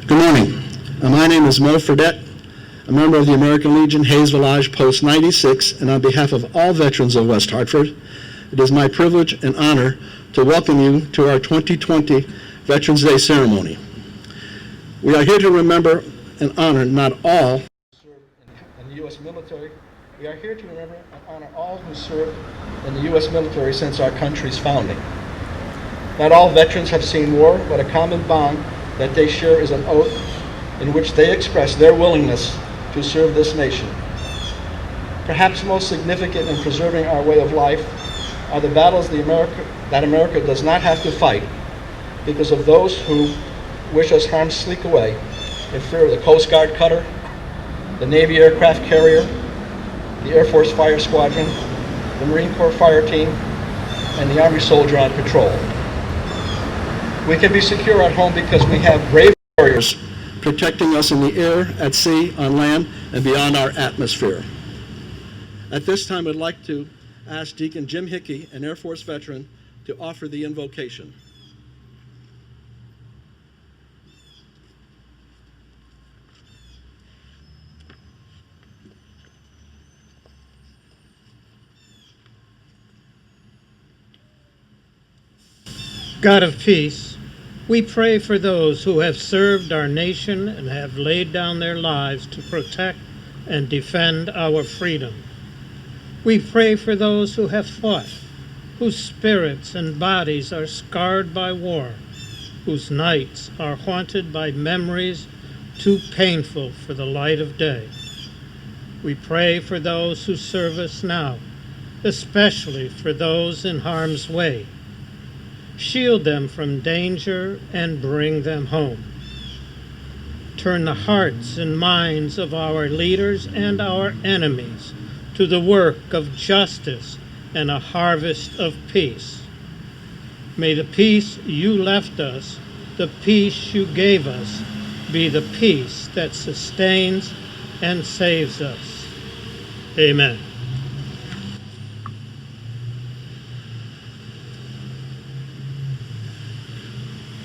Good morning. My name is Mo Fredette, a member of the American Legion Hayes Village Post 96, and on behalf of all veterans of West Hartford, it is my privilege and honor to welcome you to our 2020 Veterans Day ceremony. We are here to remember and honor not all who served in the U.S. military. We are here to remember and honor all who served in the U.S. military since our country's founding. Not all veterans have seen war, but a common bond that they share is an oath in which they express their willingness to serve this nation. Perhaps most significant in preserving our way of life are the battles that America does not have to fight because of those who wish us harm sleek away in fear of the Coast Guard cutter, the Navy aircraft carrier, the Air Force Fire Squadron, the Marine Corps Fire Team, and the Army soldier on patrol. We can be secure at home because we have brave warriors protecting us in the air, at sea, on land, and beyond our atmosphere. At this time, I'd like to ask Deacon Jim Hickey, an Air Force veteran, to offer the invocation. God of peace, we pray for those who have served our nation and have laid down their lives to protect and defend our freedom. We pray for those who have fought, whose spirits and bodies are scarred by war, whose nights are haunted by memories too painful for the light of day. We pray for those who serve us now, especially for those in harm's way. Shield them from danger and bring them home. Turn the hearts and minds of our leaders and our enemies to the work of justice and a harvest of peace. May the peace you left us, the peace you gave us, be the peace that sustains and saves us. Amen.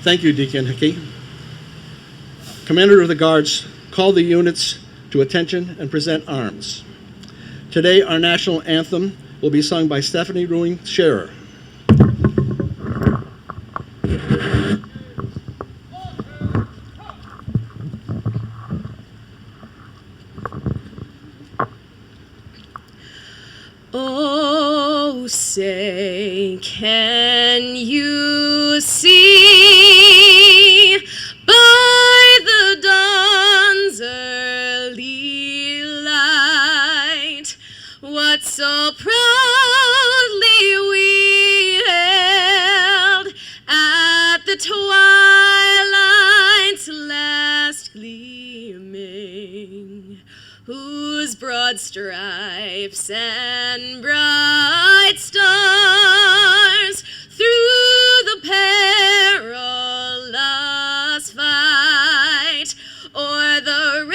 Thank you, Deacon Hickey. Commander of the Guards, call the units to attention and present arms. Today, our national anthem will be sung by Stephanie Ruing Scherer. Oh, say, can you see by the dawn's early light what so proudly we hailed at the twilight's last gleaming, whose broad stripes and bright stars through the perilous fight o'er the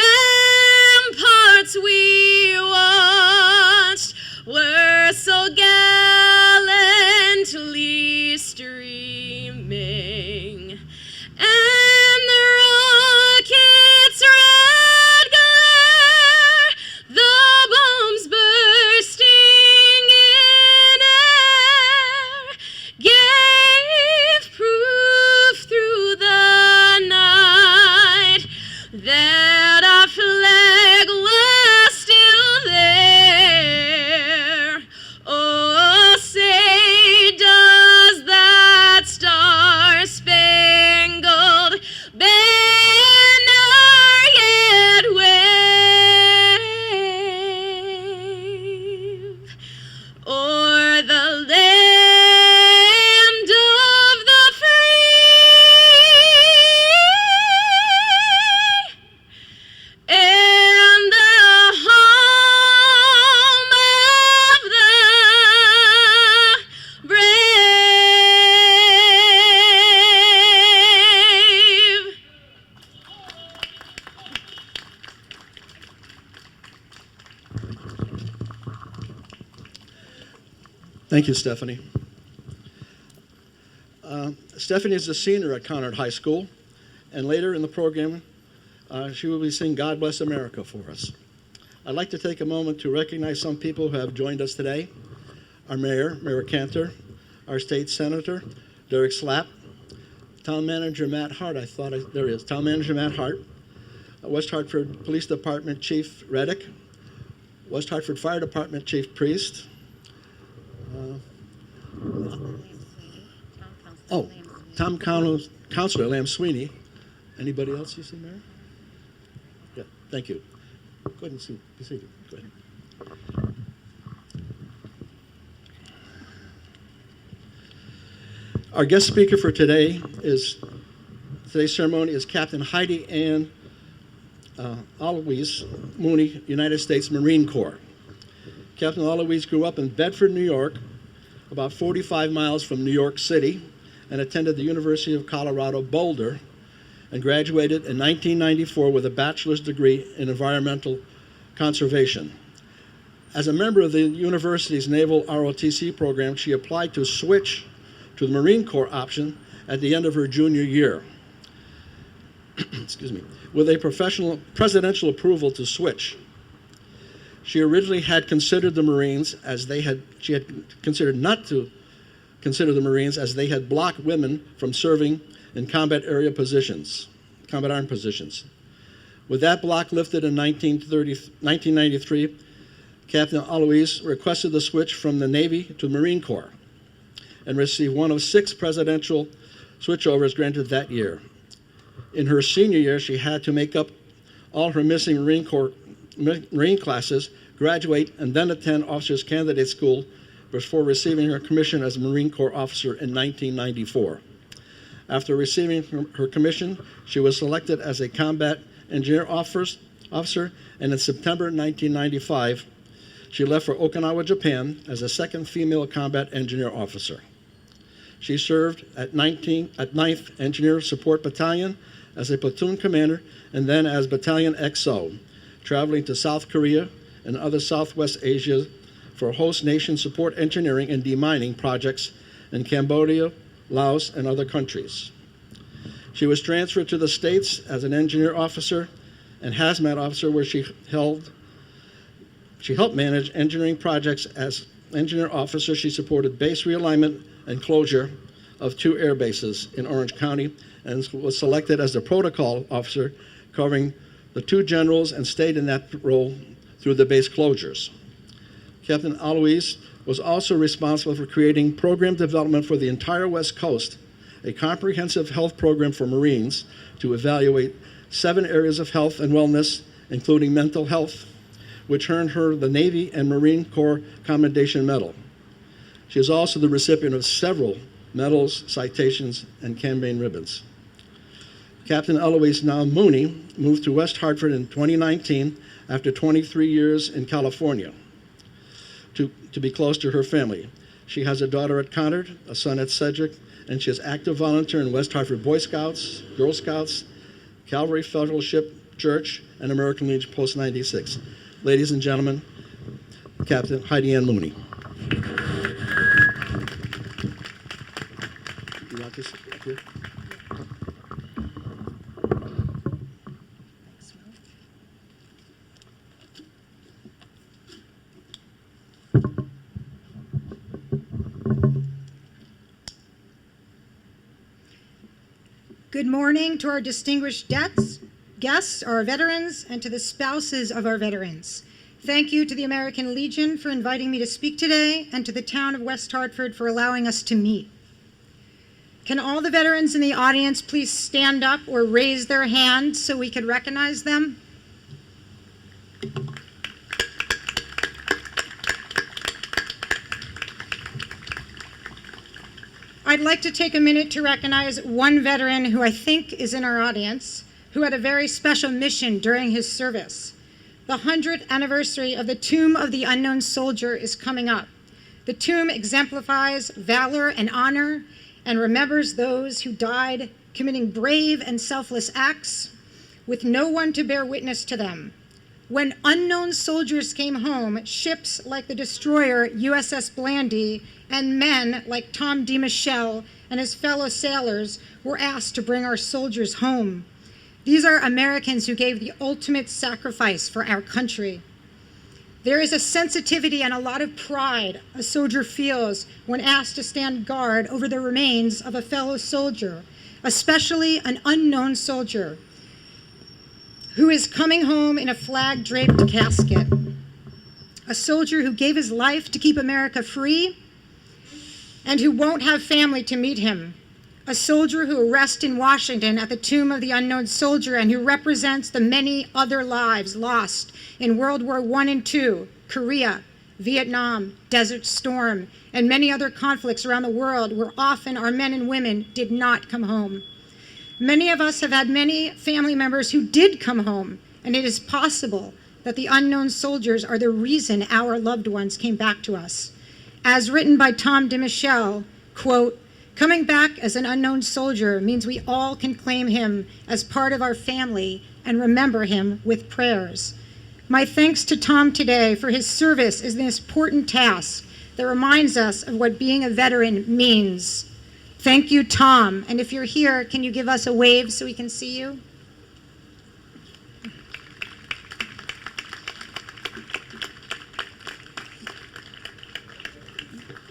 ramparts we watched were so gallantly streaming, and the rockets' red glare, the bombs bursting in air, gave proof through the night that our flag was still there. Oh, say, does that star-spangled banner yet wave o'er the land of the free and the home of the brave? Thank you, Stephanie. Stephanie is a senior at Conard High School, and later in the program, She will be singing God Bless America for us. I'd like to take a moment to recognize some people who have joined us today. Our Mayor, Mayor Cantor, our State Senator, Derek Slapp, Town Manager Matt Hart, there he is, Town Manager Matt Hart, West Hartford Police Department Chief Reddick, West Hartford Fire Department Chief Priest, Town Councilor Lamb Sweeney. Anybody else you see, Mayor? Yeah, thank you. Go ahead and be seated. Go ahead. Our guest speaker for today's ceremony is Captain Heidi Ann Aloise Mooney, United States Marine Corps. Captain Aloise grew up in Bedford, New York, about 45 miles from New York City, and attended the University of Colorado Boulder, and graduated in 1994 with a bachelor's degree in environmental conservation. As a member of the university's Naval ROTC program, she applied to switch to the Marine Corps option at the end of her junior year. Excuse me, with a presidential approval to switch. She originally had considered the Marines she had considered not to consider the Marines as they had blocked women from serving in combat armed positions. With that block lifted in 1993, Captain Aloise requested the switch from the Navy to the Marine Corps and received one of 6 presidential switchovers granted that year. In her senior year, she had to make up all her missing Marine classes, graduate, and then attend Officers Candidate School before receiving her commission as a Marine Corps officer in 1994. After receiving her commission, she was selected as a combat engineer officer, and in September 1995, she left for Okinawa, Japan, as a second female combat engineer officer. She served at 9th Engineer Support Battalion as a platoon commander and then as Battalion XO, traveling to South Korea and other Southwest Asia for host nation support engineering and demining projects in Cambodia, Laos, and other countries. She was transferred to the States as an engineer officer and hazmat officer, where she helped manage engineering projects. As engineer officer, she supported base realignment and closure of 2 air bases in Orange County and was selected as the protocol officer, covering the 2 generals, and stayed in that role through the base closures. Captain Aloise was also responsible for creating program development for the entire West Coast, a comprehensive health program for Marines to evaluate 7 areas of health and wellness, including mental health, which earned her the Navy and Marine Corps Commendation Medal. She is also the recipient of several medals, citations, and campaign ribbons. Captain Aloise now Mooney moved to West Hartford in 2019 after 23 years in California to be close to her family. She has a daughter at Conard, a son at Cedric, and she is active volunteer in West Hartford Boy Scouts, Girl Scouts, Calvary Fellowship Church, and American Legion Post 96. Ladies and gentlemen, Captain Heidi Ann Mooney. You want this up here? Good morning to our distinguished guests, our veterans, and to the spouses of our veterans. Thank you to the American Legion for inviting me to speak today, and to the town of West Hartford for allowing us to meet. Can all the veterans in the audience please stand up or raise their hands so we can recognize them? I'd like to take a minute to recognize one veteran who I think is in our audience, who had a very special mission during his service. The 100th anniversary of the Tomb of the Unknown Soldier is coming up. The tomb exemplifies valor and honor and remembers those who died committing brave and selfless acts with no one to bear witness to them. When unknown soldiers came home, ships like the destroyer USS Blandy and men like Tom D. Michel and his fellow sailors were asked to bring our soldiers home. These are Americans who gave the ultimate sacrifice for our country. There is a sensitivity and a lot of pride a soldier feels when asked to stand guard over the remains of a fellow soldier, especially an unknown soldier who is coming home in a flag-draped casket. A soldier who gave his life to keep America free and who won't have family to meet him. A soldier who rests in Washington at the tomb of the unknown soldier and who represents the many other lives lost in World War I and II, Korea, Vietnam, Desert Storm, and many other conflicts around the world where often our men and women did not come home. Many of us have had many family members who did come home, and it is possible that the unknown soldiers are the reason our loved ones came back to us. As written by Tom DeMichelle, quote, "Coming back as an unknown soldier means we all can claim him as part of our family and remember him with prayers." My thanks to Tom today for his service is an important task that reminds us of what being a veteran means. Thank you, Tom. And if you're here, can you give us a wave so we can see you?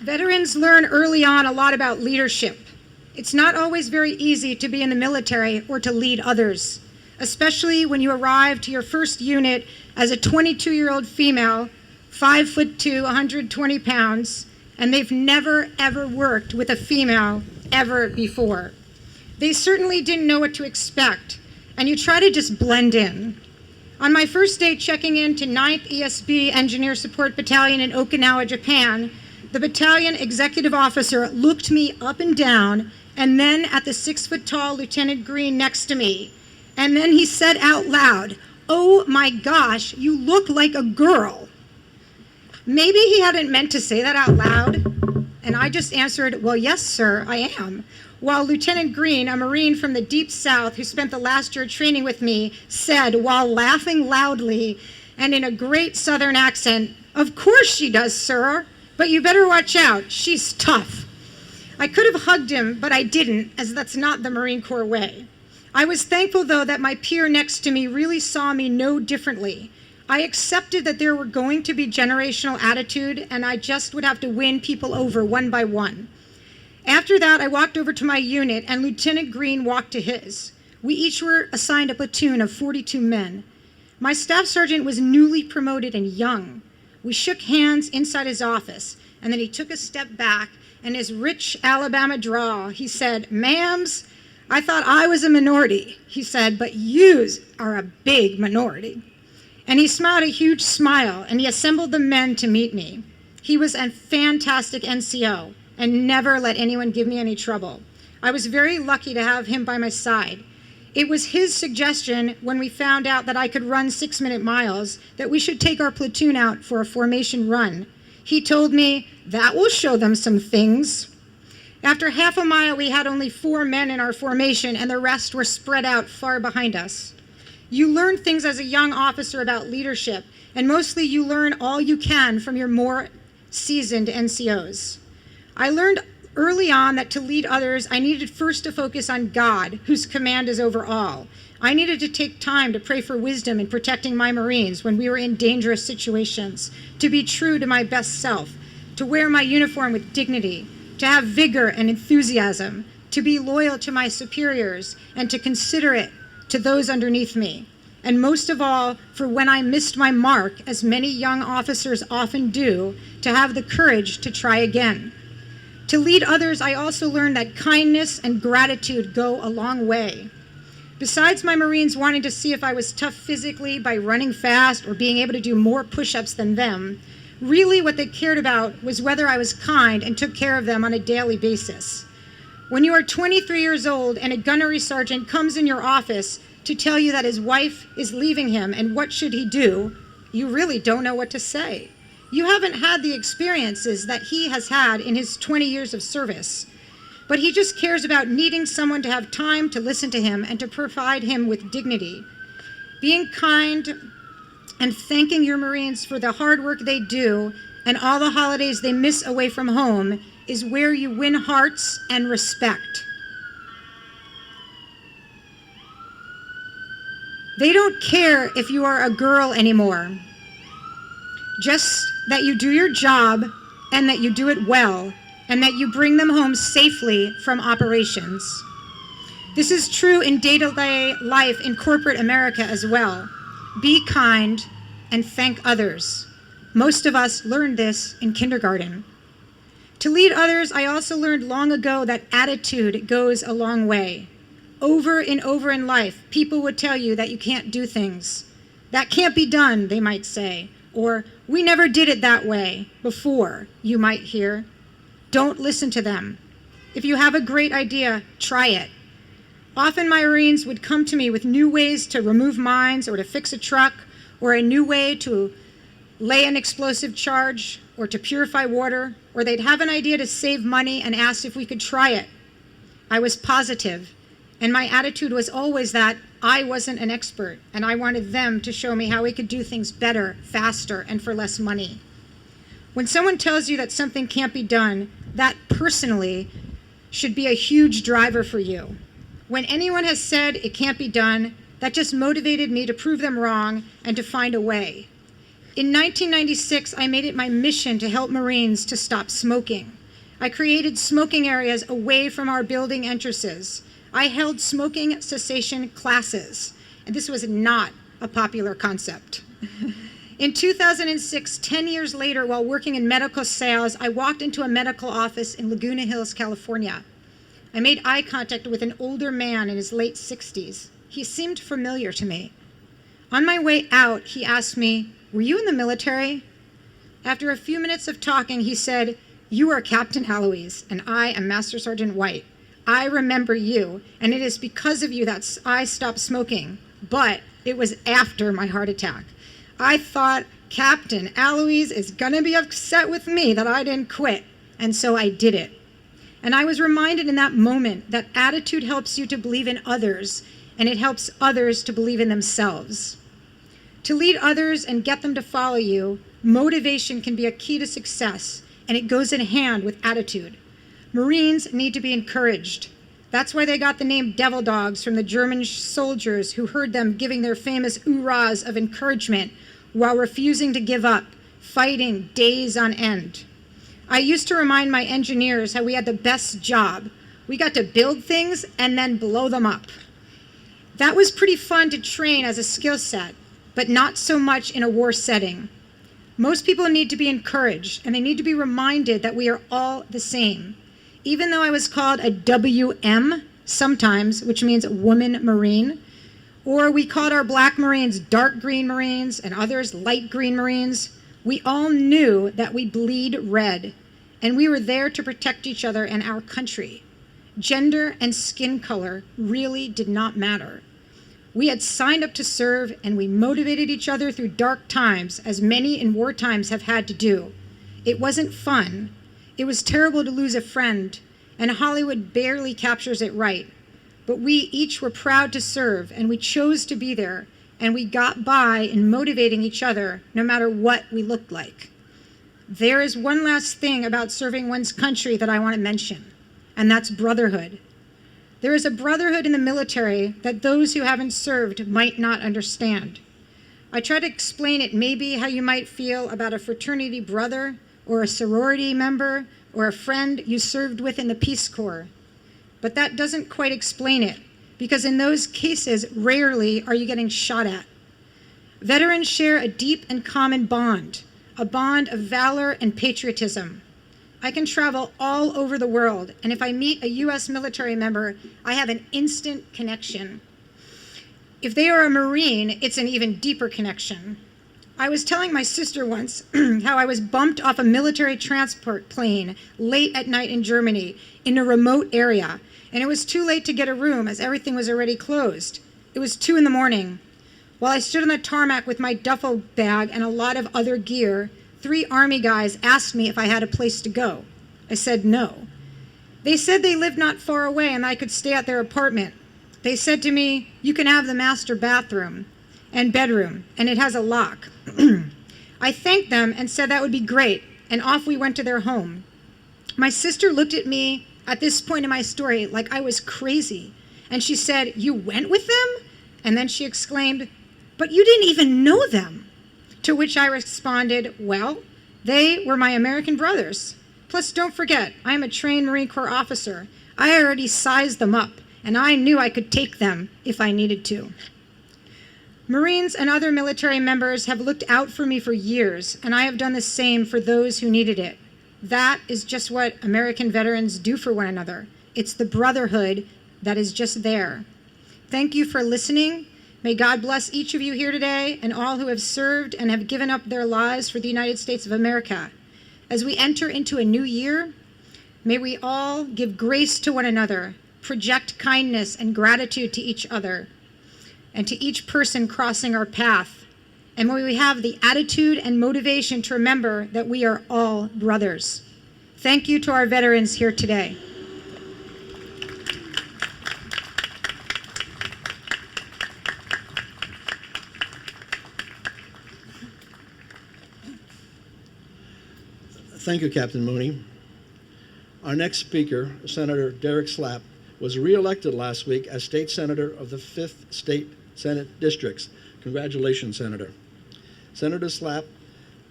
Veterans learn early on a lot about leadership. It's not always very easy to be in the military or to lead others, especially when you arrive to your first unit as a 22-year-old female, 5'2", 120 pounds, and they've never, ever worked with a female ever before. They certainly didn't know what to expect, and you try to just blend in. On my first day checking into 9th ESB Engineer Support Battalion in Okinawa, Japan, the battalion executive officer looked me up and down, and then at the 6-foot-tall Lieutenant Green next to me. And then he said out loud, "Oh my gosh, you look like a girl." Maybe he hadn't meant to say that out loud, and I just answered, "Well, yes, sir, I am." While Lieutenant Green, a Marine from the Deep South who spent the last year training with me, said, while laughing loudly and in a great Southern accent, "Of course she does, sir. But you better watch out, she's tough." I could have hugged him, but I didn't, as that's not the Marine Corps way. I was thankful, though, that my peer next to me really saw me no differently. I accepted that there were going to be generational attitude, and I just would have to win people over one by one. After that, I walked over to my unit, and Lieutenant Green walked to his. We each were assigned a platoon of 42 men. My staff sergeant was newly promoted and young. We shook hands inside his office, and then he took a step back, and his rich Alabama drawl, he said, "Ma'ams, I thought I was a minority," he said, "but yous are a big minority." And he smiled a huge smile, and he assembled the men to meet me. He was a fantastic NCO, and never let anyone give me any trouble. I was very lucky to have him by my side. It was his suggestion when we found out that I could run 6-minute miles that we should take our platoon out for a formation run. He told me, "That will show them some things." After half a mile, we had only 4 men in our formation, and the rest were spread out far behind us. You learn things as a young officer about leadership, and mostly you learn all you can from your more seasoned NCOs. I learned early on that to lead others, I needed first to focus on God, whose command is over all. I needed to take time to pray for wisdom in protecting my Marines when we were in dangerous situations, to be true to my best self, to wear my uniform with dignity, to have vigor and enthusiasm, to be loyal to my superiors, and to considerate to those underneath me. And most of all, for when I missed my mark, as many young officers often do, to have the courage to try again. To lead others, I also learned that kindness and gratitude go a long way. Besides my Marines wanting to see if I was tough physically by running fast or being able to do more push-ups than them, really what they cared about was whether I was kind and took care of them on a daily basis. When you are 23 years old and a gunnery sergeant comes in your office to tell you that his wife is leaving him and what should he do, you really don't know what to say. You haven't had the experiences that he has had in his 20 years of service. But he just cares about needing someone to have time to listen to him and to provide him with dignity. Being kind and thanking your Marines for the hard work they do and all the holidays they miss away from home is where you win hearts and respect. They don't care if you are a girl anymore. Just that you do your job and that you do it well and that you bring them home safely from operations. This is true in day-to-day life in corporate America as well. Be kind and thank others. Most of us learned this in kindergarten. To lead others, I also learned long ago that attitude goes a long way. Over and over in life, people would tell you that you can't do things. That can't be done, they might say. Or, we never did it that way before, you might hear. Don't listen to them. If you have a great idea, try it. Often my Marines would come to me with new ways to remove mines or to fix a truck or a new way to lay an explosive charge or to purify water, or they'd have an idea to save money and asked if we could try it. I was positive, and my attitude was always that I wasn't an expert, and I wanted them to show me how we could do things better, faster, and for less money. When someone tells you that something can't be done, that personally should be a huge driver for you. When anyone has said it can't be done, that just motivated me to prove them wrong and to find a way. In 1996, I made it my mission to help Marines to stop smoking. I created smoking areas away from our building entrances. I held smoking cessation classes, and this was not a popular concept. In 2006, 10 years later, while working in medical sales, I walked into a medical office in Laguna Hills, California. I made eye contact with an older man in his late 60s. He seemed familiar to me. On my way out, he asked me, "Were you in the military?" After a few minutes of talking, he said, "You are Captain Alois, and I am Master Sergeant White. I remember you, and it is because of you that I stopped smoking, but it was after my heart attack. I thought Captain Alois is gonna be upset with me that I didn't quit, and so I did it." And I was reminded in that moment that attitude helps you to believe in others, and it helps others to believe in themselves. To lead others and get them to follow you, motivation can be a key to success, and it goes in hand with attitude. Marines need to be encouraged. That's why they got the name Devil Dogs from the German soldiers who heard them giving their famous oorahs of encouragement while refusing to give up, fighting days on end. I used to remind my engineers how we had the best job. We got to build things and then blow them up. That was pretty fun to train as a skill set, but not so much in a war setting. Most people need to be encouraged, and they need to be reminded that we are all the same. Even though I was called a WM sometimes, which means Woman Marine, or we called our black Marines dark green Marines and others light green Marines, we all knew that we bleed red, and we were there to protect each other and our country. Gender and skin color really did not matter. We had signed up to serve, and we motivated each other through dark times, as many in war times have had to do. It wasn't fun. It was terrible to lose a friend, and Hollywood barely captures it right. But we each were proud to serve, and we chose to be there, and we got by in motivating each other, no matter what we looked like. There is one last thing about serving one's country that I want to mention, and that's brotherhood. There is a brotherhood in the military that those who haven't served might not understand. I try to explain it maybe how you might feel about a fraternity brother or a sorority member or a friend you served with in the Peace Corps. But that doesn't quite explain it, because in those cases, rarely are you getting shot at. Veterans share a deep and common bond, a bond of valor and patriotism. I can travel all over the world, and if I meet a U.S. military member, I have an instant connection. If they are a Marine, it's an even deeper connection. I was telling my sister once how I was bumped off a military transport plane late at night in Germany in a remote area, and it was too late to get a room as everything was already closed. It was 2 a.m. While I stood on the tarmac with my duffel bag and a lot of other gear, 3 Army guys asked me if I had a place to go. I said no. They said they lived not far away and I could stay at their apartment. They said to me, "You can have the master bathroom and bedroom, and it has a lock." I thanked them and said that would be great, and off we went to their home. My sister looked at me at this point in my story like I was crazy, and she said, "You went with them?" And then she exclaimed, "But you didn't even know them." To which I responded, "Well, they were my American brothers. Plus, don't forget, I am a trained Marine Corps officer. I already sized them up, and I knew I could take them if I needed to." Marines and other military members have looked out for me for years, and I have done the same for those who needed it. That is just what American veterans do for one another. It's the brotherhood that is just there. Thank you for listening. May God bless each of you here today and all who have served and have given up their lives for the United States of America. As we enter into a new year, may we all give grace to one another, project kindness and gratitude to each other, and to each person crossing our path. And may we have the attitude and motivation to remember that we are all brothers. Thank you to our veterans here today. Thank you, Captain Mooney. Our next speaker, Senator Derek Slapp, was reelected last week as state senator of the 5th State Senate Districts. Congratulations, Senator. Senator Slapp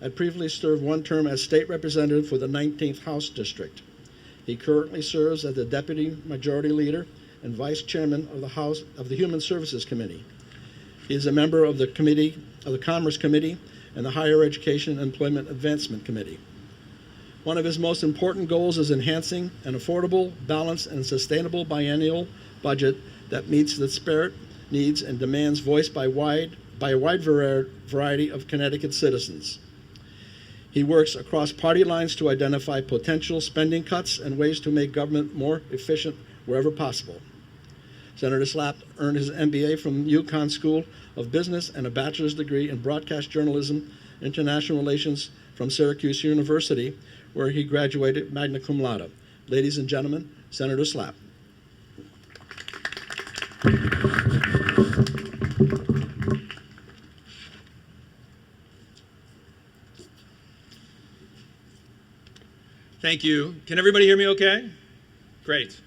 had previously served one term as state representative for the 19th House District. He currently serves as the Deputy Majority Leader and Vice Chairman of the House of the Human Services Committee. He is a member of the Commerce Committee and the Higher Education and Employment Advancement Committee. One of his most important goals is enhancing an affordable, balanced, and sustainable biennial budget that meets the spirit, needs, and demands voiced by a wide variety of Connecticut citizens. He works across party lines to identify potential spending cuts and ways to make government more efficient wherever possible. Senator Slapp earned his MBA from UConn School of Business and a bachelor's degree in broadcast journalism, international relations from Syracuse University, where he graduated magna cum laude. Ladies and gentlemen, Senator Slapp. Thank you. Can everybody hear me okay? Great.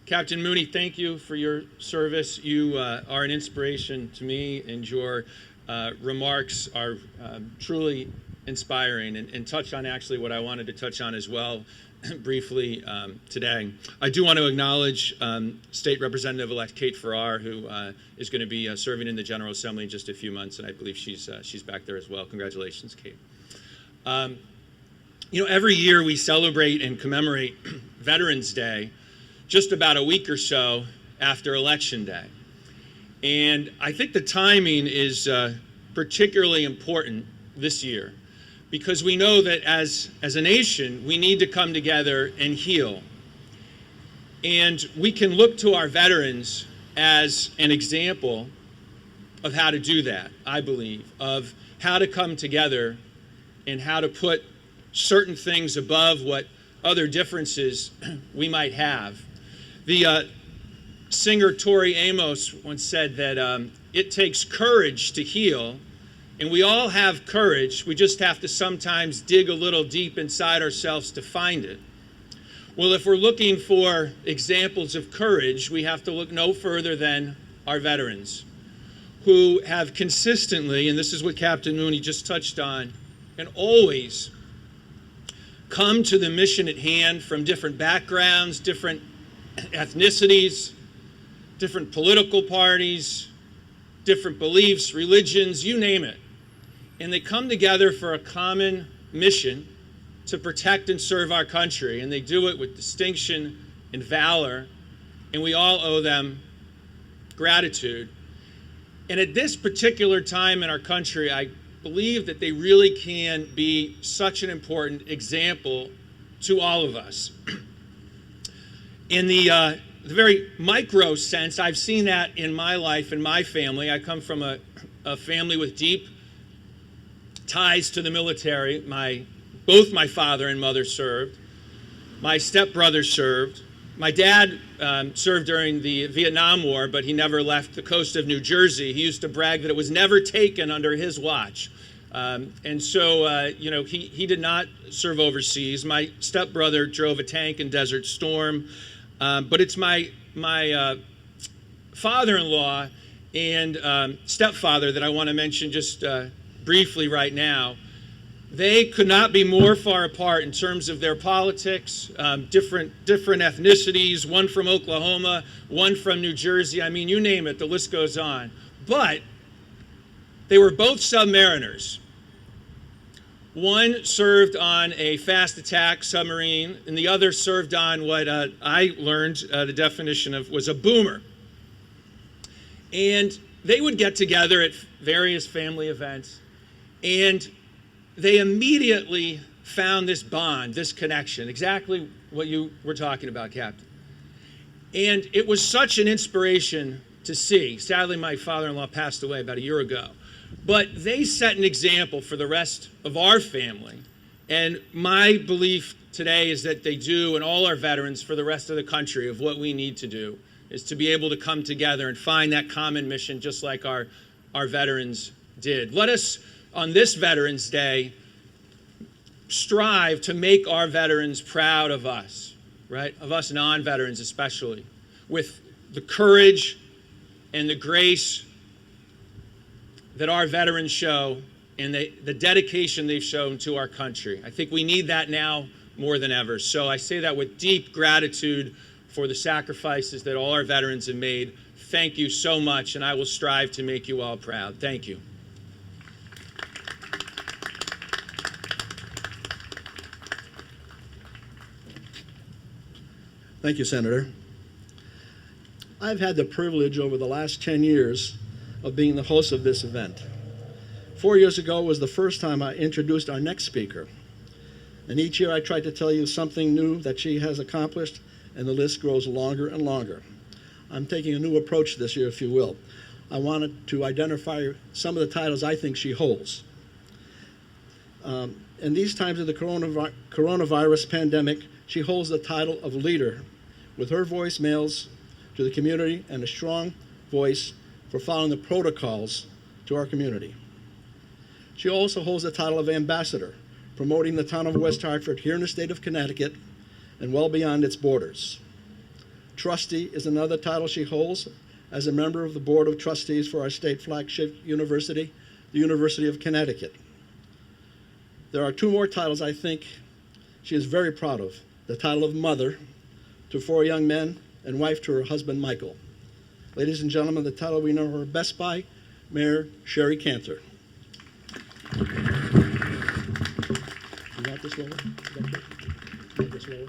Captain Mooney, thank you for your service. You are an inspiration to me, and your remarks are truly inspiring and touch on actually what I wanted to touch on as well briefly today. I do want to acknowledge State Representative-elect Kate Farrar, who is going to be serving in the General Assembly in just a few months, and I believe she's back there as well. Congratulations, Kate. You know, every year we celebrate and commemorate Veterans Day just about a week or so after Election Day. And I think the timing is particularly important this year, because we know that as a nation, we need to come together and heal. And we can look to our veterans as an example of how to do that, I believe, of how to come together and how to put certain things above what other differences we might have. The singer Tori Amos once said that it takes courage to heal, and we all have courage. We just have to sometimes dig a little deep inside ourselves to find it. Well, if we're looking for examples of courage, we have to look no further than our veterans, who have consistently, and this is what Captain Mooney just touched on, and always come to the mission at hand from different backgrounds, different ethnicities, different political parties, different beliefs, religions, you name it. And they come together for a common mission to protect and serve our country. And they do it with distinction and valor. And we all owe them gratitude. And at this particular time in our country, I believe that they really can be such an important example to all of us. In the very micro sense, I've seen that in my life and my family. I come from a family with deep ties to the military. Both my father and mother served. My stepbrother served. My dad served during the Vietnam War, but he never left the coast of New Jersey. He used to brag that it was never taken under his watch. And so, he did not serve overseas. My stepbrother drove a tank in Desert Storm. But it's my father-in-law and stepfather that I want to mention just briefly right now, they could not be more far apart in terms of their politics, different ethnicities, one from Oklahoma, one from New Jersey. I mean, you name it, the list goes on. But they were both submariners. One served on a fast attack submarine, and the other served on what I learned the definition of was a boomer. And they would get together at various family events, and they immediately found this bond, this connection, exactly what you were talking about, Captain. And it was such an inspiration to see. Sadly, my father-in-law passed away about a year ago. But they set an example for the rest of our family. And my belief today is that they do, and all our veterans for the rest of the country, of what we need to do is to be able to come together and find that common mission just like our veterans did. Let us, on this Veterans Day, strive to make our veterans proud of us, right? Of us non-veterans especially, with the courage and the grace that our veterans show and the dedication they've shown to our country. I think we need that now more than ever. So I say that with deep gratitude for the sacrifices that all our veterans have made. Thank you so much, and I will strive to make you all proud. Thank you. Thank you, Senator. I've had the privilege over the last 10 years of being the host of this event. 4 years ago was the first time I introduced our next speaker. And each year I try to tell you something new that she has accomplished, and the list grows longer and longer. I'm taking a new approach this year, if you will. I wanted to identify some of the titles I think she holds. In these times of the coronavirus pandemic, she holds the title of leader, with her voicemails to the community and a strong voice for following the protocols to our community. She also holds the title of ambassador, promoting the town of West Hartford here in the state of Connecticut and well beyond its borders. Trustee is another title she holds as a member of the Board of Trustees for our state flagship university, the University of Connecticut. There are two more titles I think she is very proud of. The title of mother to 4 young men and wife to her husband, Michael. Ladies and gentlemen, the title we know her best by, Mayor Sherry Cantor. You want this lower? You want this lower?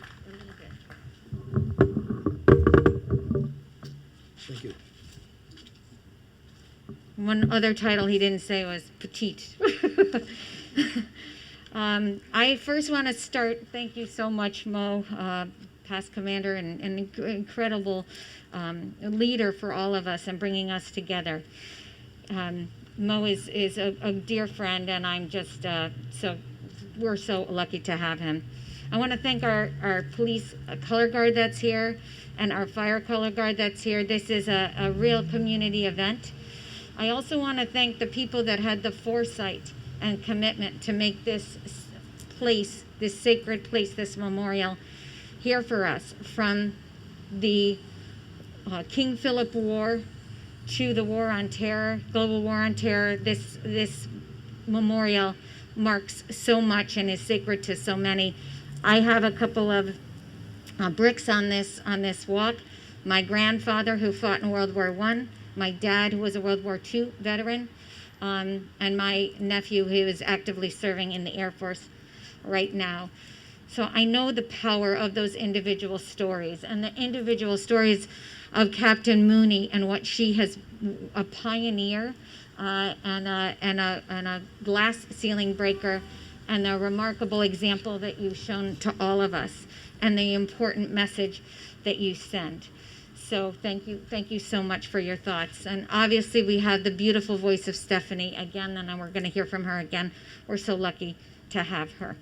Thank you. One other title he didn't say was petite. I first want to start, thank you so much, Mo, past commander and incredible leader for all of us and bringing us together. Mo is a dear friend, and I'm just we're so lucky to have him. I want to thank our police color guard that's here and our fire color guard that's here. This is a real community event. I also want to thank the people that had the foresight and commitment to make this place, this sacred place, this memorial here for us, from the King Philip War to the War on Terror, global war on terror. This memorial marks so much and is sacred to so many. I have a couple of bricks on this walk. My grandfather, who fought in World War I, my dad, who was a World War II veteran, and my nephew, who is actively serving in the Air Force right now. So I know the power of those individual stories, and the individual stories of Captain Mooney and what she has, a pioneer and a glass ceiling breaker, and the remarkable example that you've shown to all of us, and the important message that you send. So thank you so much for your thoughts. And obviously we have the beautiful voice of Stephanie again, and we're going to hear from her again. We're so lucky to have her.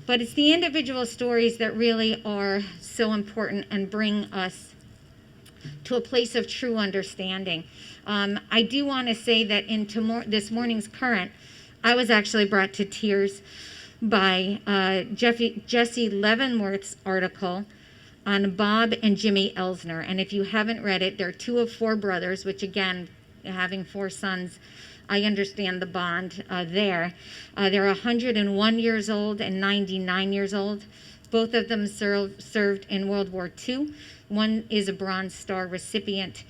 But it's the individual stories that really are so important and bring us to a place of true understanding. I do want to say that in this morning's Current, I was actually brought to tears by Jesse Leavenworth's article on Bob and Jimmy Elsner. And if you haven't read it, they're 2 of 4 brothers, which again, having 4 sons, I understand the bond there. They're 101 years old and 99 years old. Both of them served in World War II. One is a Bronze Star recipient,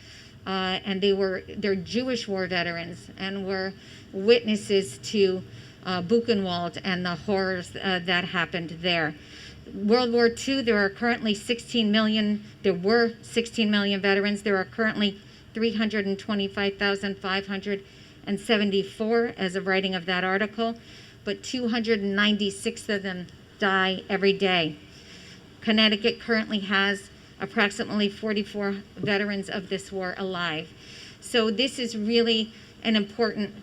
and they're Jewish war veterans and were witnesses to Buchenwald and the horrors that happened there. World War II, there were 16 million veterans. There are currently 325,574 as of writing of that article, but 296 of them die every day. Connecticut currently has approximately 44 veterans of this war alive. So this is really an important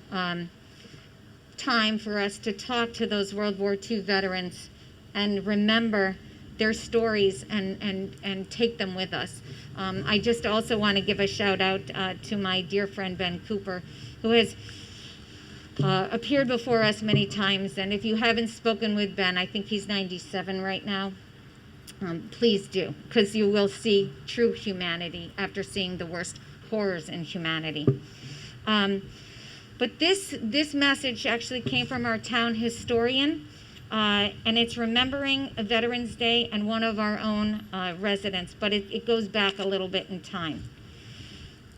time for us to talk to those World War II veterans and remember their stories and take them with us. I just also want to give a shout out to my dear friend Ben Cooper, who has appeared before us many times. And if you haven't spoken with Ben, I think he's 97 right now. Please do, because you will see true humanity after seeing the worst horrors in humanity. But this message actually came from our town historian, and it's remembering a Veterans Day and one of our own residents, but it goes back a little bit in time.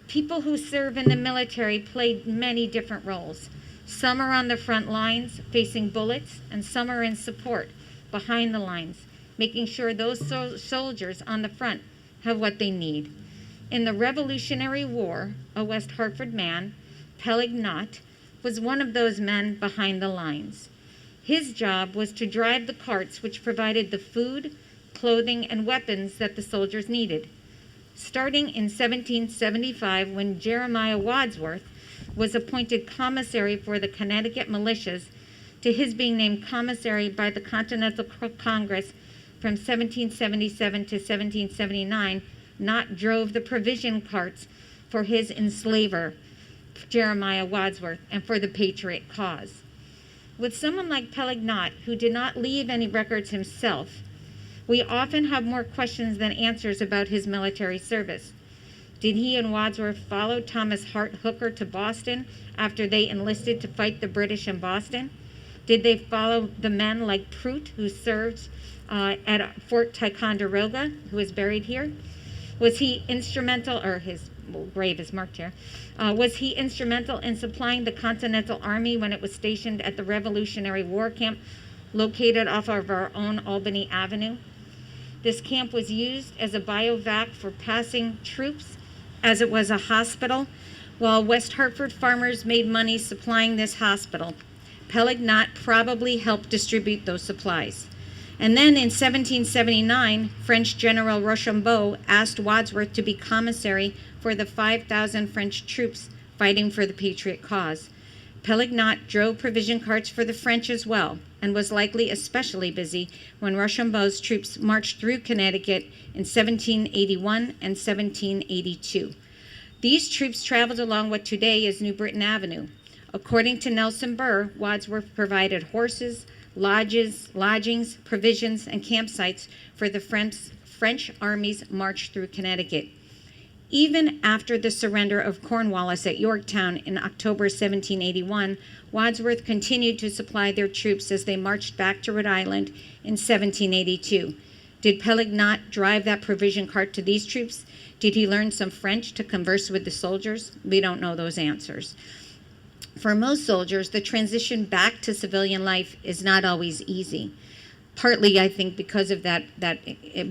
People who serve in the military played many different roles. Some are on the front lines facing bullets, and some are in support behind the lines, making sure those soldiers on the front have what they need. In the Revolutionary War, a West Hartford man, Peleg Knott, was one of those men behind the lines. His job was to drive the carts which provided the food, clothing, and weapons that the soldiers needed. Starting in 1775, when Jeremiah Wadsworth was appointed commissary for the Connecticut militias, to his being named commissary by the Continental Congress from 1777 to 1779, Knott drove the provision carts for his enslaver, Jeremiah Wadsworth, and for the Patriot cause. With someone like Peleg Knott, who did not leave any records himself, we often have more questions than answers about his military service. Did he and Wadsworth follow Thomas Hart Hooker to Boston after they enlisted to fight the British in Boston? Did they follow the men like Prout, who served at Fort Ticonderoga, who is buried here? Was he instrumental, or his grave is marked here, was he instrumental in supplying the Continental Army when it was stationed at the Revolutionary War camp located off of our own Albany Avenue? This camp was used as a biovac for passing troops, as it was a hospital, while West Hartford farmers made money supplying this hospital. Peleg Knott probably helped distribute those supplies. And then in 1779, French General Rochambeau asked Wadsworth to be commissary for the 5,000 French troops fighting for the Patriot cause. Peleg Knott drove provision carts for the French as well, and was likely especially busy when Rochambeau's troops marched through Connecticut in 1781 and 1782. These troops traveled along what today is New Britain Avenue. According to Nelson Burr, Wadsworth provided horses, lodgings, provisions, and campsites for the French Army's march through Connecticut. Even after the surrender of Cornwallis at Yorktown in October 1781, Wadsworth continued to supply their troops as they marched back to Rhode Island in 1782. Did Peleg Knott drive that provision cart to these troops? Did he learn some French to converse with the soldiers? We don't know those answers. For most soldiers, the transition back to civilian life is not always easy. Partly, I think, because of that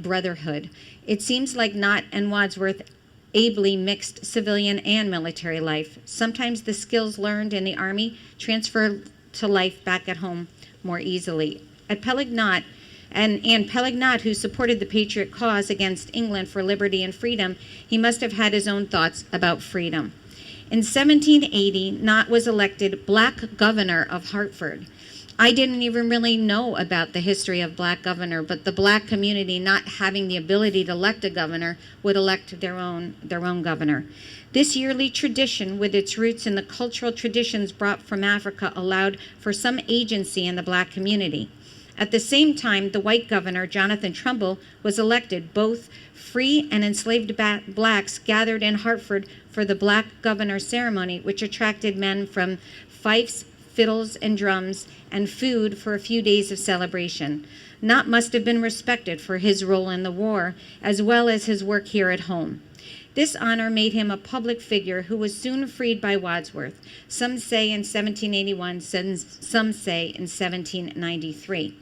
brotherhood. It seems like Knott and Wadsworth ably mixed civilian and military life. Sometimes the skills learned in the Army transfer to life back at home more easily. At Peleg Knott, and Peleg Knott, who supported the Patriot cause against England for liberty and freedom, he must have had his own thoughts about freedom. In 1780, Knott was elected Black Governor of Hartford. I didn't even really know about the history of Black governor, but the Black community, not having the ability to elect a governor, would elect their own governor. This yearly tradition, with its roots in the cultural traditions brought from Africa, allowed for some agency in the Black community. At the same time, the white governor, Jonathan Trumbull, was elected. Both free and enslaved blacks gathered in Hartford for the black governor ceremony, which attracted men from fifes, fiddles, and drums, and food for a few days of celebration. Knott must have been respected for his role in the war, as well as his work here at home. This honor made him a public figure who was soon freed by Wadsworth, some say in 1781, some say in 1793.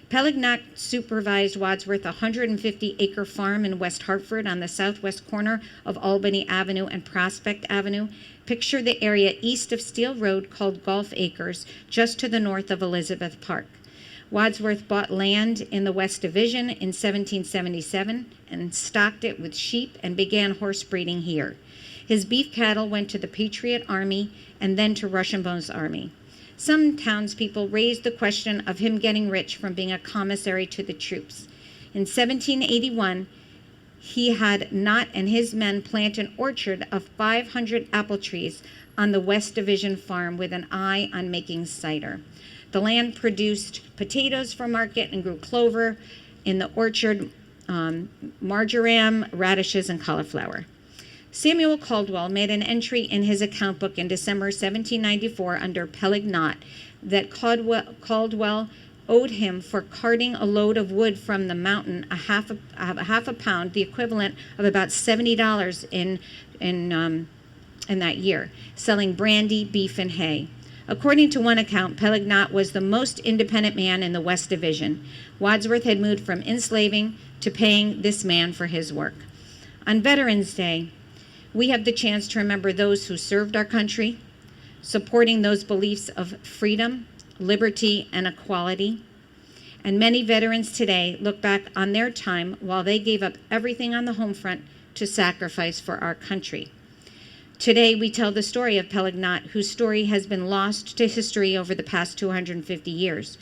Peleg Knott supervised Wadsworth's 150-acre farm in West Hartford on the southwest corner of Albany Avenue and Prospect Avenue. Picture the area east of Steel Road called Golf Acres, just to the north of Elizabeth Park. Wadsworth bought land in the West Division in 1777 and stocked it with sheep and began horse breeding here. His beef cattle went to the Patriot Army and then to Rochambeau's army. Some townspeople raised the question of him getting rich from being a commissary to the troops. In 1781, he had Knott and his men plant an orchard of 500 apple trees on the West Division farm with an eye on making cider. The land produced potatoes for market and grew clover in the orchard, marjoram, radishes, and cauliflower. Samuel Caldwell made an entry in his account book in December 1794 under Peleg Knott that Caldwell owed him for carting a load of wood from the mountain a half a pound, the equivalent of about $70 in that year, selling brandy, beef, and hay. According to one account, Peleg Knott was the most independent man in the West Division. Wadsworth had moved from enslaving to paying this man for his work. On Veterans Day, we have the chance to remember those who served our country, supporting those beliefs of freedom, liberty, and equality. And many veterans today look back on their time while they gave up everything on the home front to sacrifice for our country. Today, we tell the story of Peleg Knott, whose story has been lost to history over the past 250 years.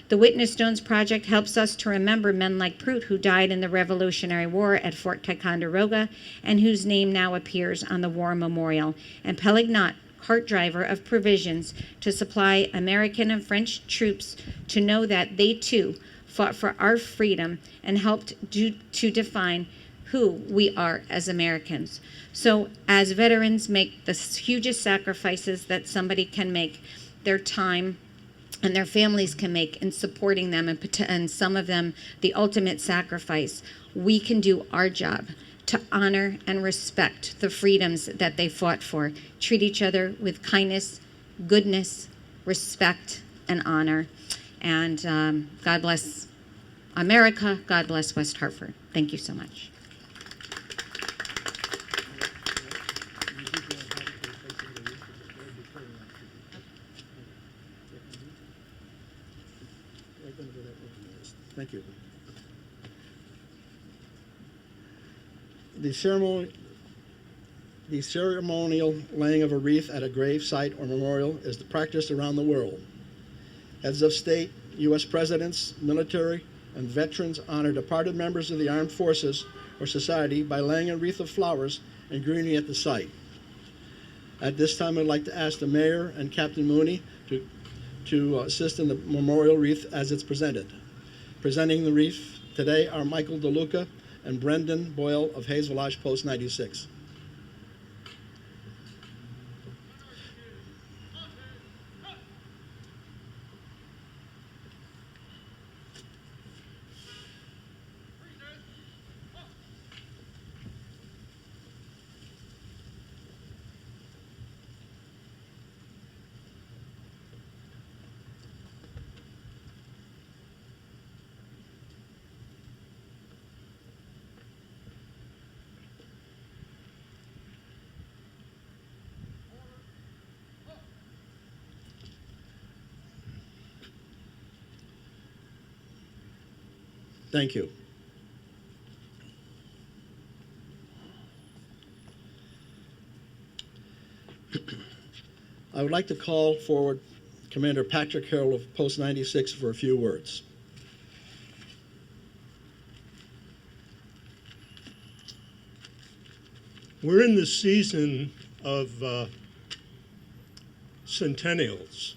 The Witness Stones Project helps us to remember men like Prout, who died in the Revolutionary War at Fort Ticonderoga and whose name now appears on the War Memorial, and Peleg Knott, cart driver of provisions to supply American and French troops, to know that they too fought for our freedom and helped to define who we are as Americans. So as veterans make the hugest sacrifices that somebody can make, their time and their families can make in supporting them, and some of them the ultimate sacrifice, we can do our job to honor and respect the freedoms that they fought for. Treat each other with kindness, goodness, respect, and honor. And God bless America. God bless West Hartford. Thank you so much. Thank you. The ceremonial laying of a wreath at a grave site or memorial is practiced around the world. Heads of state, U.S. presidents, military, and veterans honor departed members of the armed forces or society by laying a wreath of flowers and greenery at the site. At this time, I'd like to ask the mayor and Captain Mooney to assist in the memorial wreath as it's presented. Presenting the wreath today are Michael DeLuca and Brendan Boyle of Hayes Village Post 96. Thank you. I would like to call forward Commander Patrick Harrell of Post 96 for a few words. We're in the season of centennials.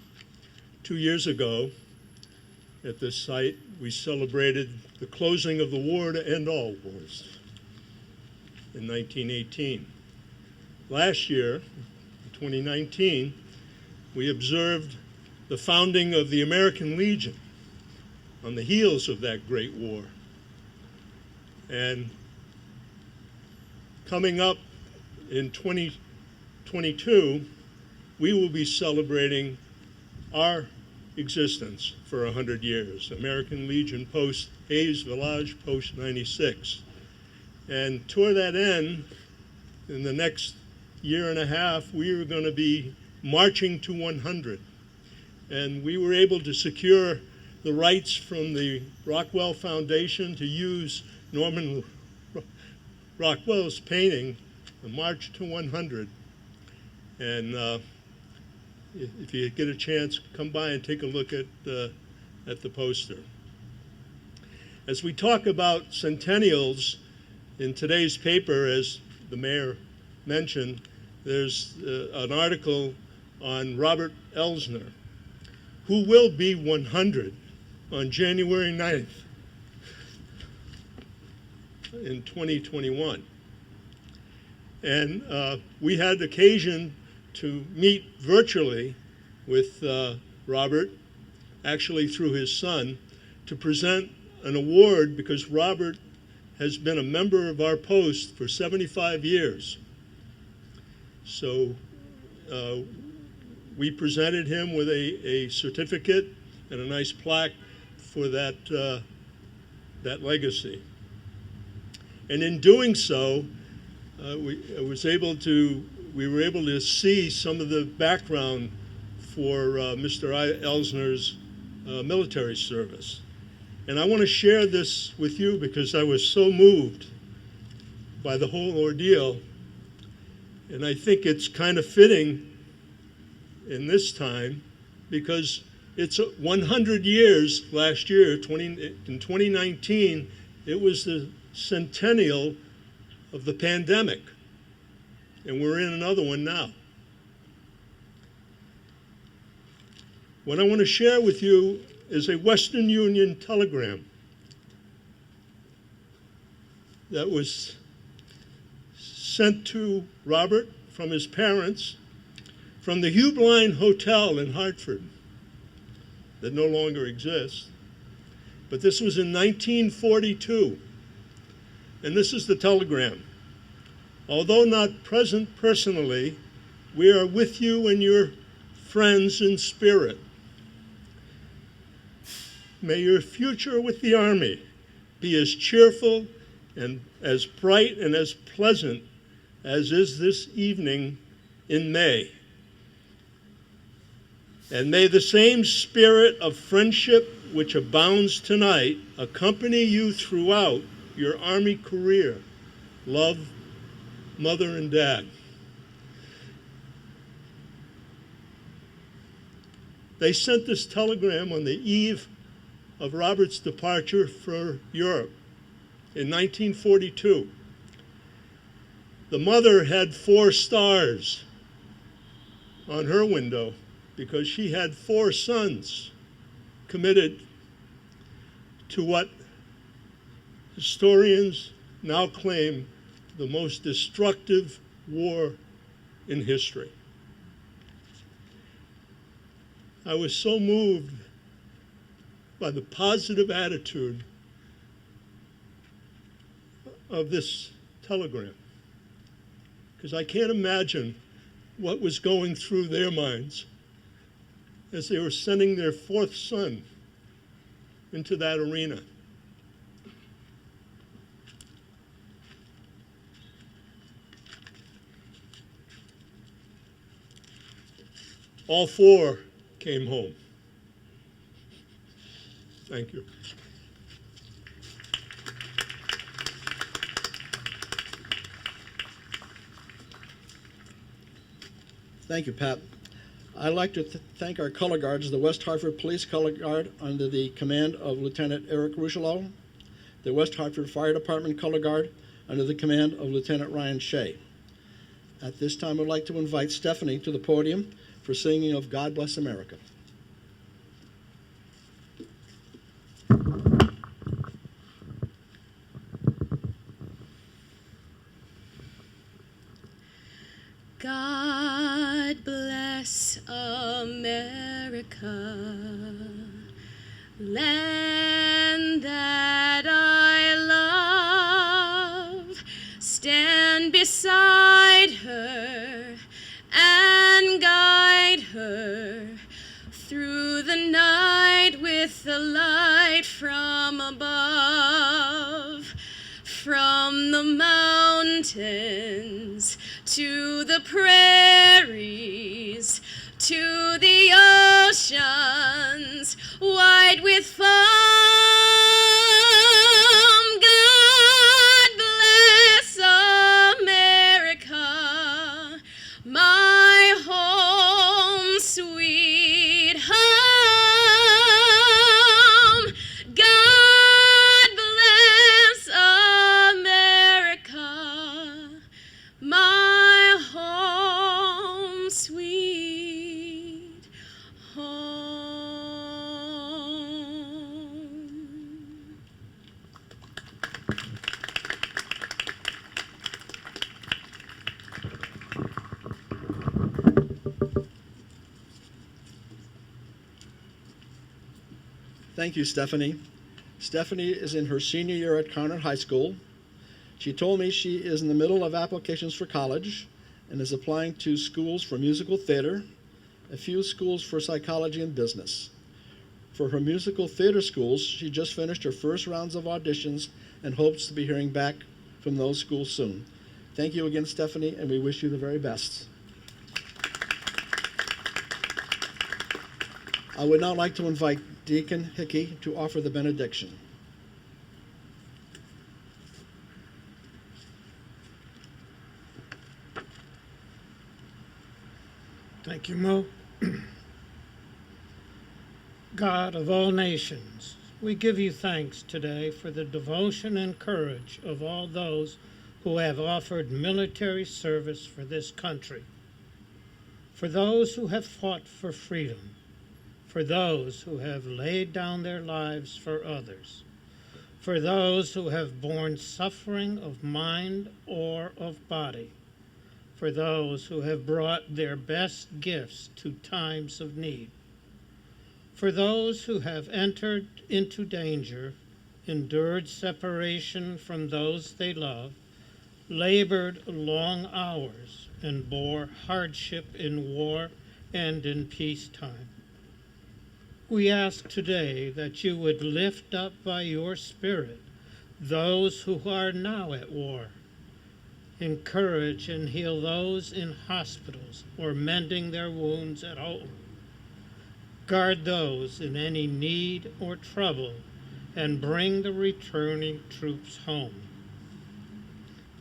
2 years ago, at this site, we celebrated the closing of the war to end all wars in 1918. Last year, in 2019, we observed the founding of the American Legion on the heels of that great war. And coming up in 2022, we will be celebrating our existence for 100 years, American Legion Post Hayes Village, Post 96. And toward that end, in the next year and a half, we are going to be marching to 100. And we were able to secure the rights from the Rockwell Foundation to use Norman Rockwell's painting, The March to 100. And if you get a chance, come by and take a look at the poster. As we talk about centennials in today's paper, as the mayor mentioned, there's an article on Robert Elsner, who will be 100 on January 9th in 2021. And we had occasion to meet virtually with Robert, actually through his son, to present an award because Robert has been a member of our post for 75 years. So we presented him with a certificate and a nice plaque for that legacy. And in doing so, we were able to see some of the background for Mr. Elsner's military service. And I want to share this with you because I was so moved by the whole ordeal. And I think it's kind of fitting in this time because it's 100 years last year, in 2019, it was the centennial of the pandemic. And we're in another one now. What I want to share with you is a Western Union telegram that was sent to Robert from his parents from the Hubline Hotel in Hartford that no longer exists. But this was in 1942. And this is the telegram. Although not present personally, we are with you and your friends in spirit. May your future with the Army be as cheerful and as bright and as pleasant as is this evening in May. And may the same spirit of friendship which abounds tonight accompany you throughout your Army career. Love, Mother and Dad. They sent this telegram on the eve of Robert's departure for Europe in 1942. The mother had 4 stars on her window because she had 4 sons committed to what historians now claim the most destructive war in history. I was so moved by the positive attitude of this telegram, because I can't imagine what was going through their minds as they were sending their 4th son into that arena. All 4 came home. Thank you. Thank you, Pat. I'd like to thank our color guards, the West Hartford Police Color Guard under the command of Lieutenant Eric Ruchello, the West Hartford Fire Department Color Guard under the command of Lieutenant Ryan Shea. At this time, I'd like to invite Stephanie to the podium for singing of God Bless America. God bless America, land that I love. Stand beside her and guide her through the night with the light from above. From the mountains to the prairies, to the oceans wide with foam. God bless America, my home, sweet home. God bless America, my home, sweet home. Thank you, Stephanie. Stephanie is in her senior year at Conard High School. She told me she is in the middle of applications for college and is applying to schools for musical theater, a few schools for psychology and business. For her musical theater schools, she just finished her first rounds of auditions and hopes to be hearing back from those schools soon. Thank you again, Stephanie, and we wish you the very best. I would now like to invite Deacon Hickey to offer the benediction. Thank you, Mo. God of all nations, we give you thanks today for the devotion and courage of all those who have offered military service for this country, for those who have fought for freedom, for those who have laid down their lives for others, for those who have borne suffering of mind or of body, for those who have brought their best gifts to times of need, for those who have entered into danger, endured separation from those they love, labored long hours, and bore hardship in war and in peacetime. We ask today that you would lift up by your Spirit those who are now at war. Encourage and heal those in hospitals or mending their wounds at home. Guard those in any need or trouble and bring the returning troops home.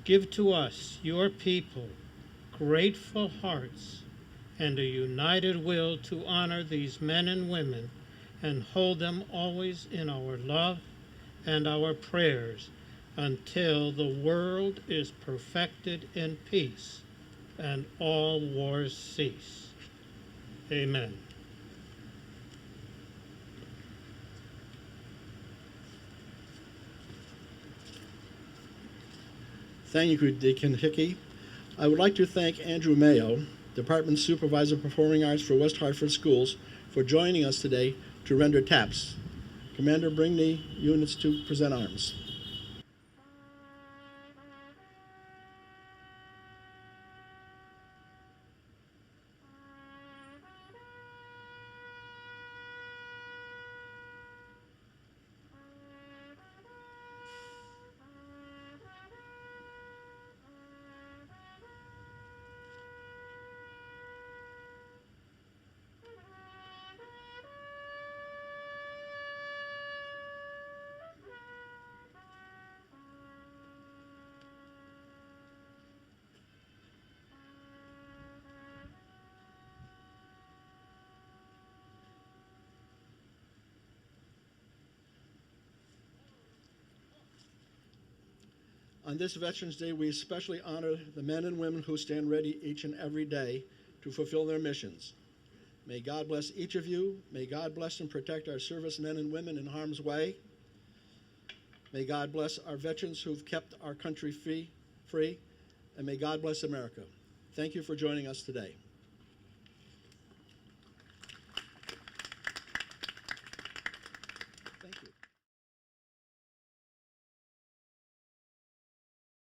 Give to us, your people, grateful hearts and a united will to honor these men and women and hold them always in our love and our prayers until the world is perfected in peace and all wars cease. Amen. Thank you, Deacon Hickey. I would like to thank Andrew Mayo, Department Supervisor of Performing Arts for West Hartford Schools, for joining us today to render taps. Commander, bring the units to present arms. On this Veterans Day, we especially honor the men and women who stand ready each and every day to fulfill their missions. May God bless each of you. May God bless and protect our servicemen and women in harm's way. May God bless our veterans who've kept our country free, and may God bless America. Thank you for joining us today.